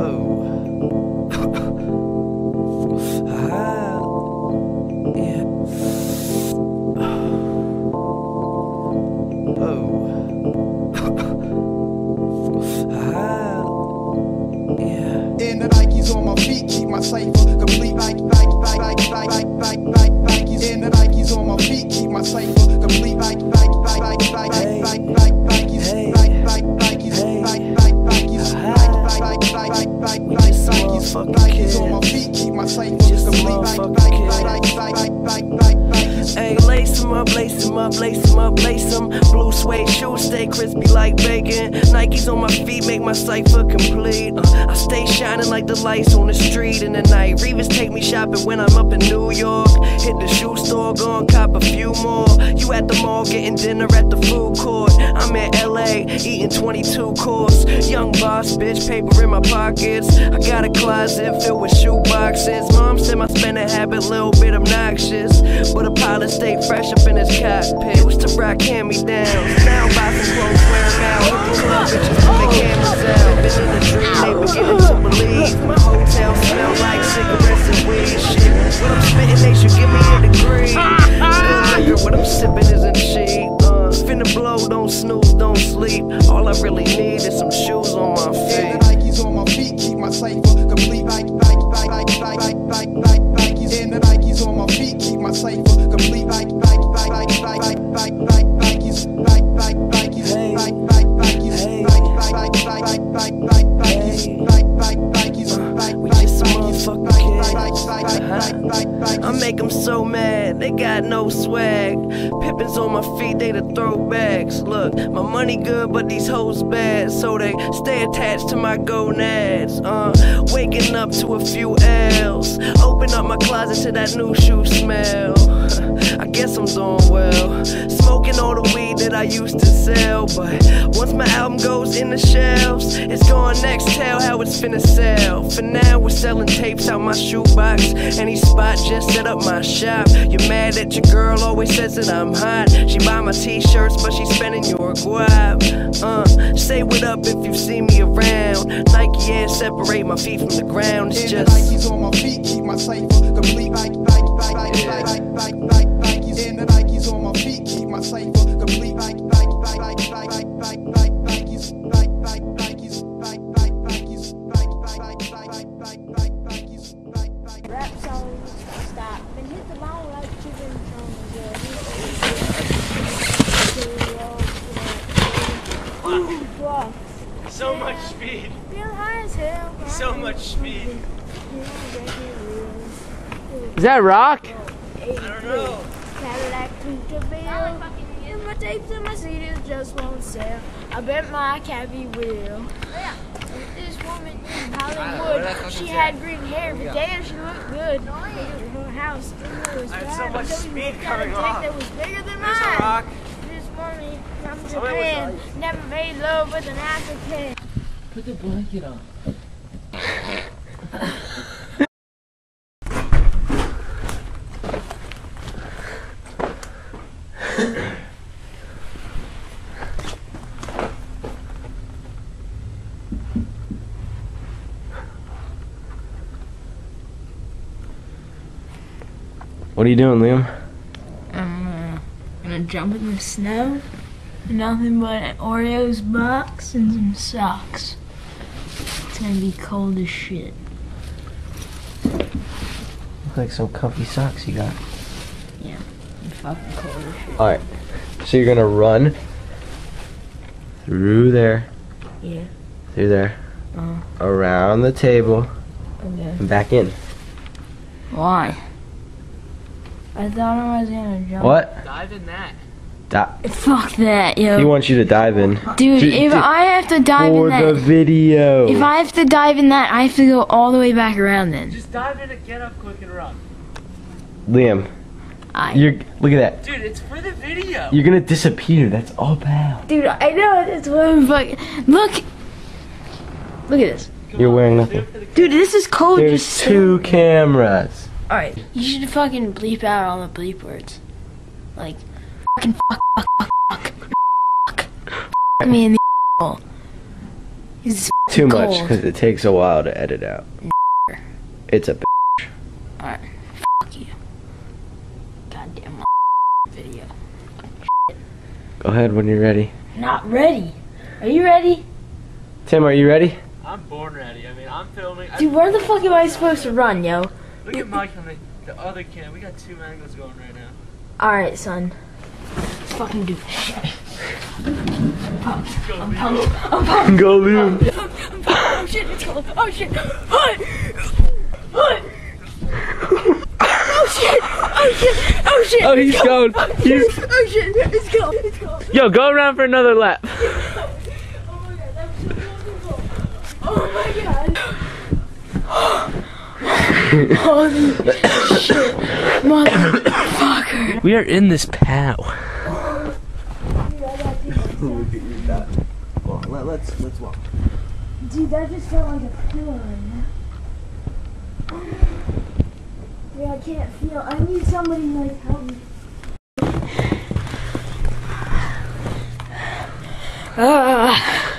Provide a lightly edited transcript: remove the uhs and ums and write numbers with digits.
And the Nikes on my feet keep my cipher complete. Nikes. And the Nikes on my feet keep my cipher complete. Nikes. On my feet keep my cipher complete. Hey, lace 'em up, lace 'em up, lace 'em up, lace 'em. Blue suede shoes stay crispy like bacon. Nikes on my feet make my cipher complete. I stay shining like the lights on the street in the night. Reavers take me shopping when I'm up in New York. Hit the shoe store, go and cop a few more. You at the mall getting dinner at the food court. I'm in LA eating 22 course. Young boss bitch, paper in my pockets. I got a closet filled with shoe boxes. Mom said my spending habit a little bit obnoxious, but a pilot stayed fresh up in his cockpit. Used to rock hand-me-downs, now buy some clothes, wear them out. Hit the club, bitches put their cameras out. Been in a dream, they beginning to believe. My hotel smell like cigarettes and weed. Shit, what I'm spitting, they should give me a degree. Good liquor, what I'm sipping isn't cheap. Finna blow, don't snooze, don't sleep. All I really need is some shoes on my feet. And the Nikes on my feet keep my cipher complete. Nikes. And the Nikes on my feet keep my cipher complete. I make them so mad, they got no swag. Pippins on my feet, they the throwbacks. Look, my money good, but these hoes bad, so they stay attached to my gonads. Waking up to a few L's. Open up my closet to that new shoe smell. I guess I'm doing well. Smoking all the weed that I used to sell, but once my album goes in the shelves, it's going next, tell how it's finna sell. For now, we're selling tapes out my shoebox. Any spot, just set up my shop. You're mad that your girl always says that I'm hot. She buy my t-shirts, but she's spending your guap. Say what up if you see me around. Nike and separate my feet from the ground. It's just Nikes on my feet keep my cipher complete. And the Nikes on my feet keep my cipher complete. Rap songs, stop and hit the ball like chicken from So much speed. Feel high as hell. So much speed. Is that rock? I don't know. Cadillac Coupe-Ville. And my tapes and my CDs just won't sell. I bet my cabby will. This woman in Hollywood, she had green hair, but damn, she looked good. Her house was I had so much speed got coming a dick off. that was bigger than There's a mine. rock. This woman from Japan never made love with an African. Put the blanket on. What are you doing, Liam? I'm gonna jump in the snow. Nothing but an Oreos box and some socks. It's gonna be cold as shit. Look like some comfy socks you got. Yeah, I'm fucking cold as shit. Alright, so you're gonna run through there, Yeah. through there, around the table, Okay. and back in. Why? I thought I was gonna jump. What? Dive in that. Fuck that, yo. He wants you to dive in. Dude, if I have to dive for in that, the video. if I have to dive in that, I have to go all the way back around then. Just dive in it, get up quick and run. Liam, look at that. Dude, it's for the video. You're gonna disappear. That's all bad. Dude, I know, that's what I'm fucking... Look at this. You're wearing nothing. Dude, this is cold. There's just two cameras. Alright, you should fucking bleep out all the bleep words. Like, fucking fuck me in the hole. It's Too much, cold. because it takes a while to edit out. It's a Alright. Fuck you. Goddamn video. Go ahead when you're ready. Not ready. Are you ready? Tim, are you ready? I'm born ready. I mean, I'm filming. Dude, where the fuck am I supposed to run, yo? Look at my camera. The other cam. We got 2 angles going right now. Alright, son. Let's fucking do this shit. I'm pumped. I'm pumped. Go, Liam. Oh shit, it's cold. Oh shit. Oh shit. Oh shit. Oh shit. Oh, he's going. Oh shit. It's cold. It's cold. Yo, go around for another lap. Oh my god, that was so cold. Oh my god. Holy shit. Motherfucker. We are in this pow. Let's walk. Dude, that just felt like a pillow right now. Dude, I can't feel. I need somebody to like help me. Ah.